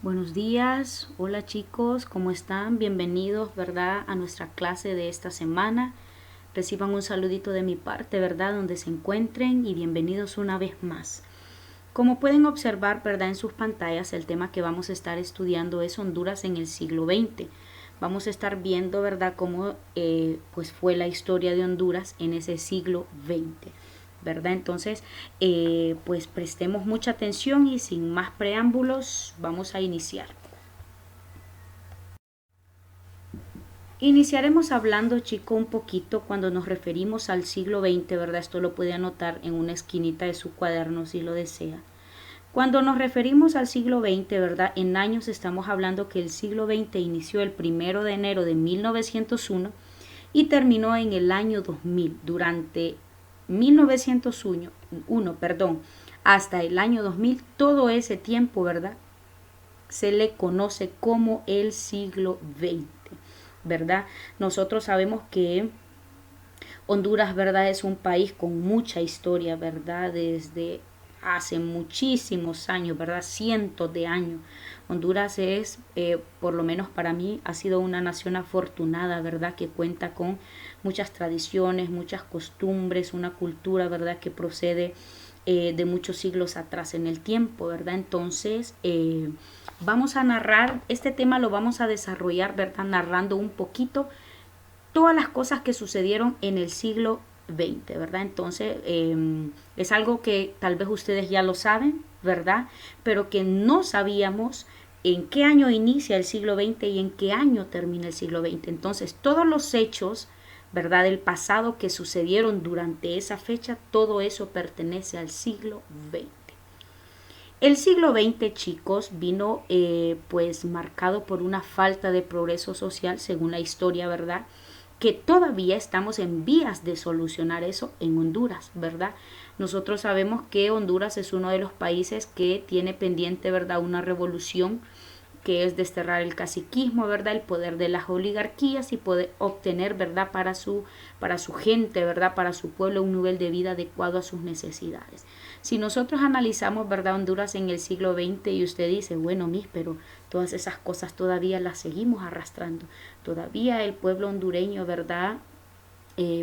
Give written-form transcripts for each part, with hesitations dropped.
Buenos días, hola chicos, ¿cómo están? Bienvenidos, ¿verdad? A nuestra clase de esta semana. Reciban un saludito de mi parte, ¿verdad? Donde se encuentren y bienvenidos una vez más. Como pueden observar, ¿verdad? En sus pantallas, el tema que vamos a estar estudiando es Honduras en el siglo XX. Vamos a estar viendo, ¿verdad? Cómo pues fue la historia de Honduras en ese siglo XX. ¿Verdad? Entonces, pues prestemos mucha atención y sin más preámbulos, vamos a iniciar. Iniciaremos hablando, chico, un poquito cuando nos referimos al siglo XX, ¿verdad? Esto lo puede anotar en una esquinita de su cuaderno si lo desea. Cuando nos referimos al siglo XX, ¿verdad? En años estamos hablando que el siglo XX inició el 1 de enero de 1901 y terminó en el año 2000. Durante 1901, hasta el año 2000, todo ese tiempo, ¿verdad? Se le conoce como el siglo XX, ¿verdad? Nosotros sabemos que Honduras, ¿verdad? Es un país con mucha historia, ¿verdad? Desde hace muchísimos años, ¿verdad? Cientos de años. Honduras es, por lo menos para mí, ha sido una nación afortunada, ¿verdad? Que cuenta con muchas tradiciones, muchas costumbres, una cultura, ¿verdad? Que procede de muchos siglos atrás en el tiempo, ¿verdad? Entonces, vamos a narrar, este tema lo vamos a desarrollar, ¿verdad? Narrando un poquito todas las cosas que sucedieron en el siglo XX, ¿verdad? Entonces, es algo que tal vez ustedes ya lo saben, ¿verdad? Pero que no sabíamos en qué año inicia el siglo XX y en qué año termina el siglo XX. Entonces, todos los hechos, ¿verdad? Del pasado que sucedieron durante esa fecha, todo eso pertenece al siglo XX. El siglo XX, chicos, vino pues marcado por una falta de progreso social, según la historia, ¿verdad? Que todavía estamos en vías de solucionar eso en Honduras, ¿verdad? Nosotros sabemos que Honduras es uno de los países que tiene pendiente, ¿verdad?, una revolución que es desterrar el caciquismo, ¿verdad? El poder de las oligarquías y poder obtener, ¿verdad? Para su gente, ¿verdad? Para su pueblo un nivel de vida adecuado a sus necesidades. Si nosotros analizamos, ¿verdad? Honduras en el siglo XX y usted dice, bueno, pero todas esas cosas todavía las seguimos arrastrando. Todavía el pueblo hondureño, ¿verdad?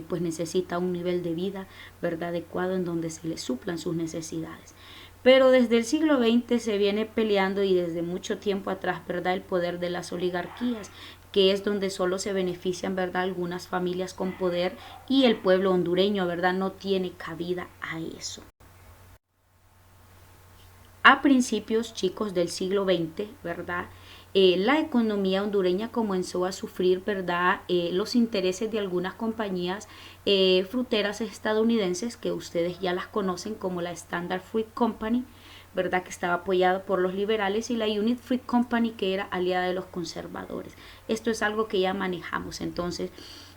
Pues necesita un nivel de vida, ¿verdad? Adecuado en donde se le suplan sus necesidades. Pero desde el siglo XX se viene peleando y desde mucho tiempo atrás, ¿verdad? El poder de las oligarquías, que es donde solo se benefician, ¿verdad? Algunas familias con poder y el pueblo hondureño, ¿verdad? No tiene cabida a eso. A principios, chicos, del siglo XX, ¿verdad? La economía hondureña comenzó a sufrir, ¿verdad? Los intereses de algunas compañías fruteras estadounidenses que ustedes ya las conocen como la Standard Fruit Company, ¿verdad? Que estaba apoyada por los liberales y la Unit Fruit Company que era aliada de los conservadores. Esto es algo que ya manejamos. Entonces,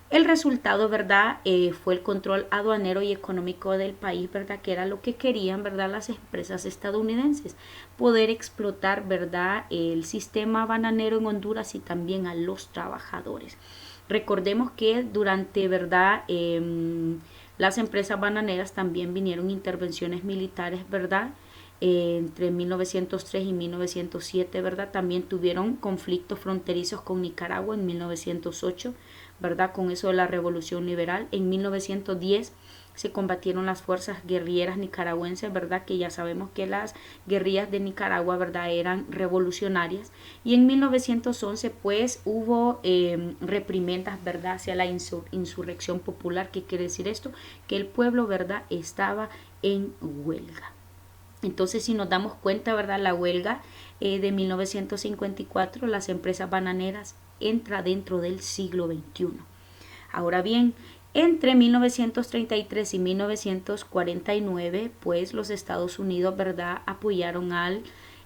el resultado, ¿verdad? Fue el control aduanero y económico del país, ¿verdad? Que era lo que querían, ¿verdad? Las empresas estadounidenses. Poder explotar, ¿verdad? El sistema bananero en Honduras y también a los trabajadores. Recordemos que durante, ¿verdad? Las empresas bananeras también vinieron intervenciones militares, ¿verdad? Entre 1903 y 1907, ¿verdad? También tuvieron conflictos fronterizos con Nicaragua en 1908, ¿verdad? Con eso de la revolución liberal. En 1910 se combatieron las fuerzas guerrilleras nicaragüenses, ¿verdad? Que ya sabemos que las guerrillas de Nicaragua, ¿verdad? Eran revolucionarias. Y en 1911, pues, hubo reprimendas, ¿verdad? Hacia la insurrección popular. ¿Qué quiere decir esto? Que el pueblo, ¿verdad? Estaba en huelga. Entonces, si nos damos cuenta, ¿verdad? La huelga de 1954, las empresas bananeras entra dentro del siglo XXI. Ahora bien, entre 1933 y 1949, pues los Estados Unidos, ¿verdad?, apoyaron al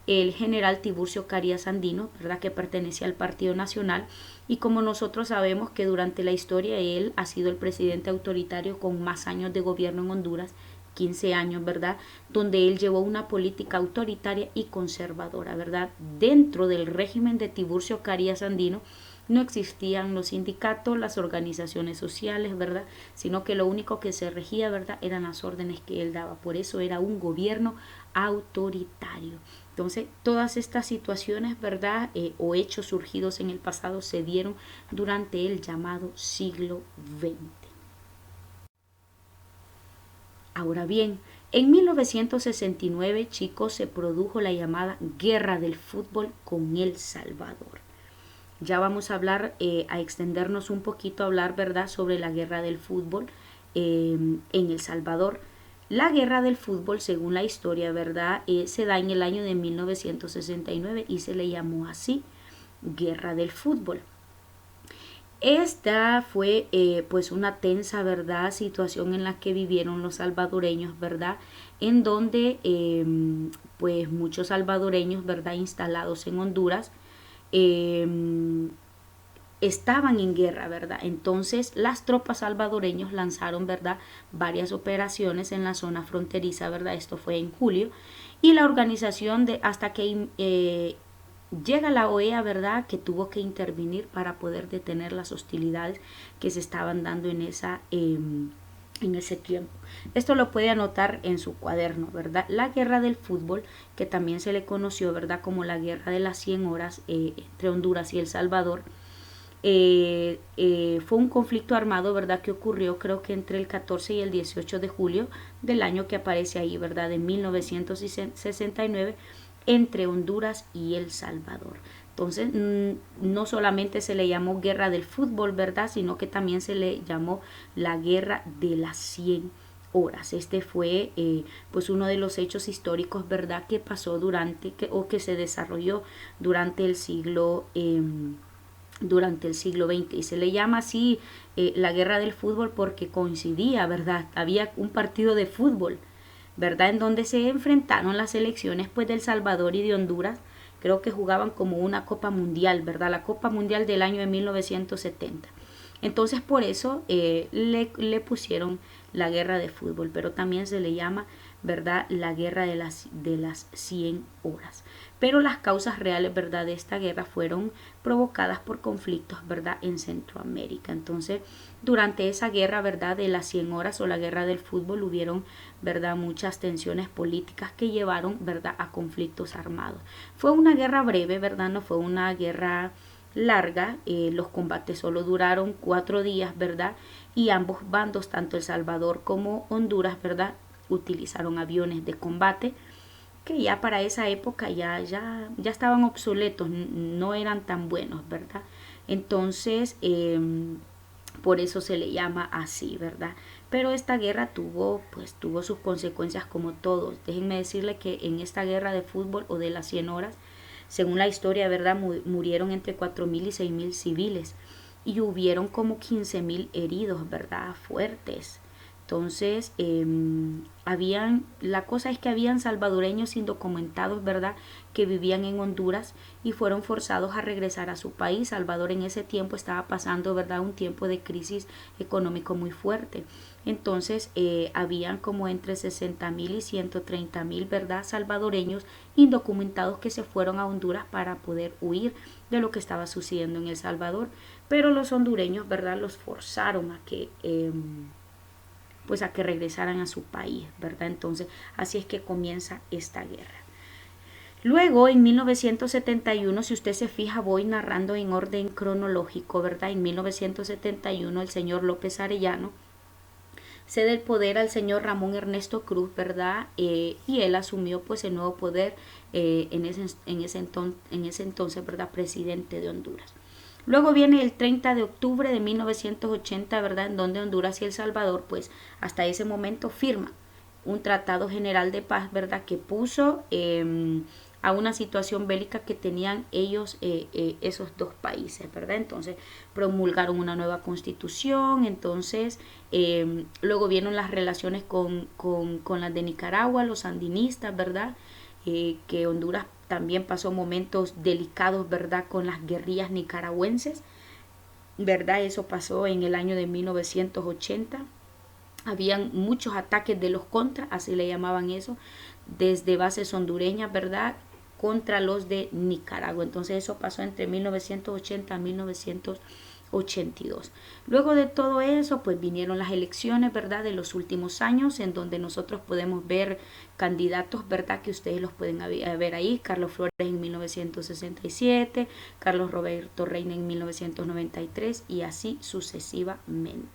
el general Tiburcio Carías Andino, ¿verdad?, que pertenecía al Partido Nacional, y como nosotros sabemos que durante la historia él ha sido el presidente autoritario con más años de gobierno en Honduras, 15 años, ¿verdad?, donde él llevó una política autoritaria y conservadora, ¿verdad? Dentro del régimen de Tiburcio Carías Andino no existían los sindicatos, las organizaciones sociales, ¿verdad? Sino que lo único que se regía, ¿verdad?, eran las órdenes que él daba. Por eso era un gobierno autoritario. Entonces, todas estas situaciones, ¿verdad? O hechos surgidos en el pasado se dieron durante el llamado siglo XX. Ahora bien, en 1969, chicos, se produjo la llamada Guerra del Fútbol con El Salvador. Ya vamos a hablar, a extendernos un poquito, a hablar, ¿verdad?, sobre la Guerra del Fútbol en El Salvador. La Guerra del Fútbol, según la historia, ¿verdad?, se da en el año de 1969 y se le llamó así, Guerra del Fútbol. Esta fue pues una tensa, ¿verdad?, situación en la que vivieron los salvadoreños, ¿verdad?, en donde pues muchos salvadoreños, ¿verdad?, instalados en Honduras, estaban en guerra, ¿verdad? Entonces las tropas salvadoreños lanzaron, ¿verdad?, varias operaciones en la zona fronteriza, ¿verdad? Esto fue en julio, y la organización hasta que llega la OEA, ¿verdad?, que tuvo que intervenir para poder detener las hostilidades que se estaban dando en ese tiempo. Esto lo puede anotar en su cuaderno, ¿verdad? La Guerra del Fútbol, que también se le conoció, ¿verdad?, como la Guerra de las 100 horas entre Honduras y El Salvador, fue un conflicto armado, ¿verdad?, que ocurrió creo que entre el 14 y el 18 de julio del año que aparece ahí, ¿verdad?, de 1969, entre Honduras y El Salvador. Entonces, no solamente se le llamó Guerra del Fútbol, ¿verdad?, sino que también se le llamó la Guerra de las 100 horas. Este fue pues uno de los hechos históricos, ¿verdad?, que pasó que se desarrolló durante el siglo XX, y se le llama así la Guerra del Fútbol porque coincidía, ¿verdad?, había un partido de fútbol, ¿verdad?, en donde se enfrentaron las selecciones pues de El Salvador y de Honduras. Creo que jugaban como una Copa Mundial, ¿verdad?, la Copa Mundial del año de 1970. Entonces por eso le pusieron la Guerra de Fútbol, pero también se le llama, ¿verdad?, la Guerra de las 100 horas. Pero las causas reales, ¿verdad?, de esta guerra fueron provocadas por conflictos, ¿verdad?, en Centroamérica. Entonces, durante esa guerra, ¿verdad?, de las 100 horas o la Guerra del Fútbol, hubieron, ¿verdad?, muchas tensiones políticas que llevaron, ¿verdad?, a conflictos armados. Fue una guerra breve, ¿verdad?, no fue una guerra larga. Los combates solo duraron 4 días, ¿verdad?, y ambos bandos, tanto El Salvador como Honduras, ¿verdad?, utilizaron aviones de combate que ya para esa época ya estaban obsoletos, no eran tan buenos, ¿verdad? Entonces, por eso se le llama así, ¿verdad? Pero esta guerra tuvo sus consecuencias como todos. Déjenme decirle que en esta guerra de fútbol o de las 100 horas, según la historia, ¿verdad?, murieron entre 4.000 y 6.000 civiles y hubieron como 15.000 heridos, ¿verdad?, fuertes. Entonces, la cosa es que habían salvadoreños indocumentados, ¿verdad?, que vivían en Honduras y fueron forzados a regresar a su país. Salvador en ese tiempo estaba pasando, ¿verdad?, un tiempo de crisis económico muy fuerte. Entonces, habían como entre 60.000 y 130.000, ¿verdad?, salvadoreños indocumentados que se fueron a Honduras para poder huir de lo que estaba sucediendo en El Salvador. Pero los hondureños, ¿verdad?, los forzaron a que regresaran a su país, ¿verdad? Entonces, así es que comienza esta guerra. Luego, en 1971, si usted se fija, voy narrando en orden cronológico, ¿verdad? En 1971, el señor López Arellano cede el poder al señor Ramón Ernesto Cruz, ¿verdad? Y él asumió pues el nuevo poder en ese entonces, ¿verdad?, presidente de Honduras. Luego viene el 30 de octubre de 1980, ¿verdad?, en donde Honduras y El Salvador, pues hasta ese momento firman un tratado general de paz, ¿verdad?, que puso a una situación bélica que tenían ellos, esos dos países, ¿verdad? Entonces promulgaron una nueva constitución. Entonces luego vienen las relaciones con las de Nicaragua, los sandinistas, ¿verdad?, que Honduras también pasó momentos delicados, ¿verdad?, con las guerrillas nicaragüenses, ¿verdad? Eso pasó en el año de 1980. Habían muchos ataques de los contras, así le llamaban eso, desde bases hondureñas, ¿verdad?, contra los de Nicaragua. Entonces eso pasó entre 1980 y 1982. 82. Luego de todo eso, pues vinieron las elecciones, ¿verdad? De los últimos años, en donde nosotros podemos ver candidatos, ¿verdad? Que ustedes los pueden ver ahí. Carlos Flores en 1967, Carlos Roberto Reina en 1993 y así sucesivamente.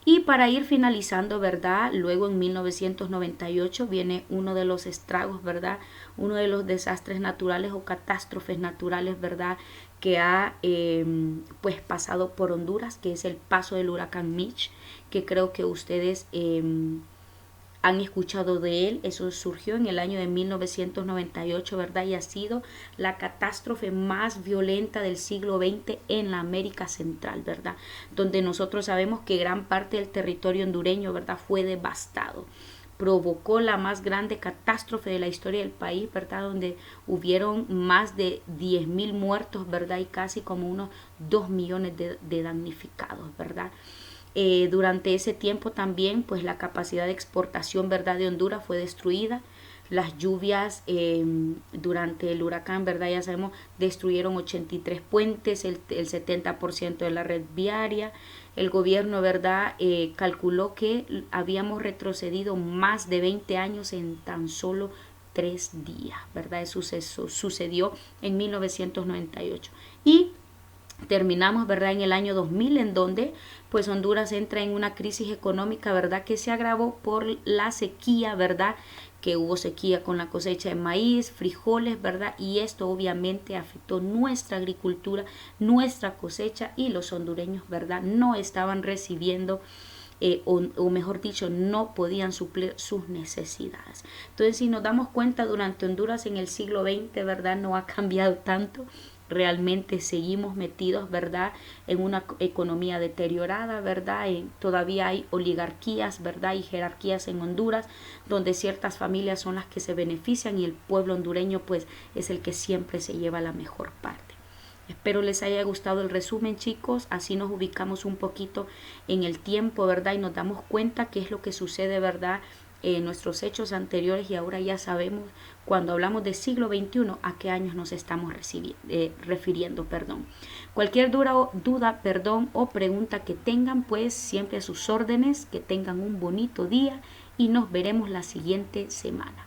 Y para ir finalizando, ¿verdad? Luego en 1998 viene uno de los estragos, ¿verdad? Uno de los desastres naturales o catástrofes naturales, ¿verdad? Que ha pues pasado por Honduras, que es el paso del huracán Mitch, que creo que ustedes han escuchado de él. Eso surgió en el año de 1998, ¿verdad? Y ha sido la catástrofe más violenta del siglo XX en la América Central, ¿verdad? Donde nosotros sabemos que gran parte del territorio hondureño, ¿verdad? Fue devastado. Provocó la más grande catástrofe de la historia del país, ¿verdad? Donde hubieron más de 10.000 muertos, ¿verdad? Y casi como unos 2 millones de damnificados, ¿verdad? Durante ese tiempo también pues la capacidad de exportación, ¿verdad?, de Honduras fue destruida. Las lluvias durante el huracán, ¿verdad?, ya sabemos, destruyeron 83 puentes, el 70% de la red viaria. El gobierno, ¿verdad?, calculó que habíamos retrocedido más de 20 años en tan solo 3 días, ¿verdad? Eso sucedió en 1998. Y terminamos, ¿verdad?, en el año 2000, en donde pues Honduras entra en una crisis económica, ¿verdad?, que se agravó por la sequía, ¿verdad?, que hubo sequía con la cosecha de maíz, frijoles, ¿verdad? Y esto obviamente afectó nuestra agricultura, nuestra cosecha, y los hondureños, ¿verdad?, no estaban recibiendo o mejor dicho, no podían suplir sus necesidades. Entonces, si nos damos cuenta, durante Honduras en el siglo XX, ¿verdad?, no ha cambiado tanto. Realmente seguimos metidos, ¿verdad?, en una economía deteriorada, ¿verdad? Todavía hay oligarquías, ¿verdad?, y jerarquías en Honduras, donde ciertas familias son las que se benefician y el pueblo hondureño pues es el que siempre se lleva la mejor parte. Espero les haya gustado el resumen, chicos. Así nos ubicamos un poquito en el tiempo, ¿verdad? Y nos damos cuenta qué es lo que sucede, ¿verdad?, en nuestros hechos anteriores, y ahora ya sabemos, cuando hablamos de siglo XXI, a qué años nos estamos refiriendo. Cualquier duda, o pregunta que tengan, pues siempre a sus órdenes. Que tengan un bonito día y nos veremos la siguiente semana.